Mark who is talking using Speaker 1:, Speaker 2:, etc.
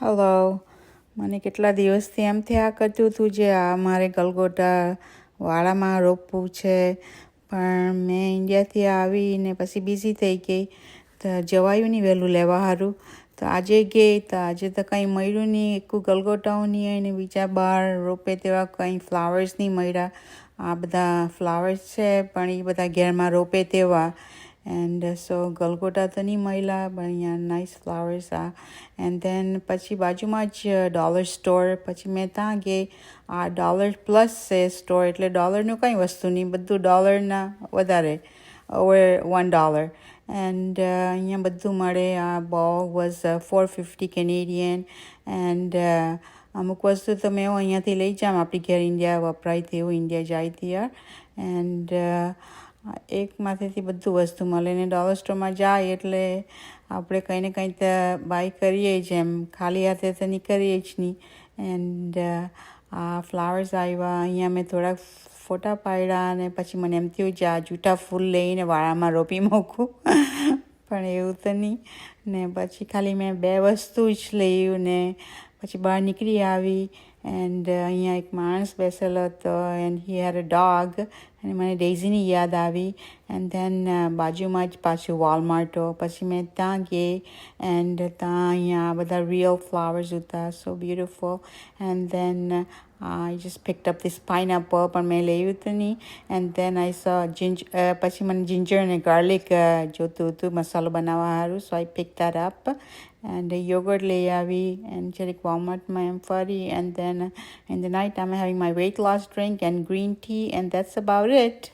Speaker 1: Hello. મને કેટલા દિવસથી એમ થયા કરતું હતું જે આ મારે ગલગોટા વાળામાં રોપવું છે, પણ મેં ઇન્ડિયાથી આવીને પછી બિઝી થઈ ગઈ તો જવાયું નહીં વહેલું લેવા સારું. તો આજે ગઈ તો આજે તો કંઈ મળ્યું નહીં, એક ગલગોટાઓ નહીં અને બીજા બહાર રોપે તેવા કંઈ ફ્લાવર્સ નહીં મળ્યા. આ બધા ફ્લાવર્સ છે પણ એ બધા ઘેરમાં રોપે તેવા. એન્ડ સો ગલગોટા તો નહીં મળ્યા, પણ અહીંયા નાઇસ ફ્લાવર્સ આ. એન્ડ ધેન પછી બાજુમાં જ ડોલર સ્ટોર, પછી મેં ત્યાં ગઈ. આ ડોલર પ્લસ છે સ્ટોર, એટલે ડોલરનું કંઈ વસ્તુ નહીં, બધું ડોલરના વધારે, ઓવર $1. એન્ડ અહીંયા બધું મળે. આ બોલ વોઝ $4.50 કેનેડિયન. એન્ડ અમુક વસ્તુ તો મેં અહીંયાથી લઈ જામ, આપણી ઘેર ઇન્ડિયા વપરાય તેવું, ઇન્ડિયા જાય ત્યાં. એન્ડ એકમાંથી બધું વસ્તુ મળે ને ડોલર સ્ટોરમાં જાય એટલે આપણે કંઈ ને કંઈ તો બાય કરીએ જ, એમ ખાલી હાથે તો નીકળીએ જ નહીં. એન્ડ આ ફ્લાવર્સ આવ્યા, અહીંયા મેં થોડાક ફોટા પાડ્યા અને પછી મને એમ થયું કે આ જૂઠા ફૂલ લઈને વાળામાં રોપી મૂકું, પણ એવું તો નહીં. ને પછી ખાલી મેં 2 વસ્તુ જ લઈ ને પછી બહાર નીકળી આવી. એન્ડ અહીંયા એક માણસ બેસેલો હતો and he head a dog, અને મને ડેઝીની યાદ આવી. એન્ડ ધેન બાજુમાં જ પાછું વોલમાર્ટો, પછી મેં ત્યાં ગઈ. એન્ડ ત્યાં અહીંયા બધા રિયલ ફ્લાવર્સ હતા, સો beautiful. And then I just picked up this pineapple, પણ મેં લેવું તો નહીં. એન્ડ ધેન આઈ સો પછી મને જિંજર અને ગાર્લિક જોતું હતું મસાલો બનાવવા સારું, સો આઈ picked that up. And yogurt લઈ આવી and જરીક વોલમાર્ટમાં એમ ફરી. And then in the night I'm having my weight loss drink and green tea, and that's about it.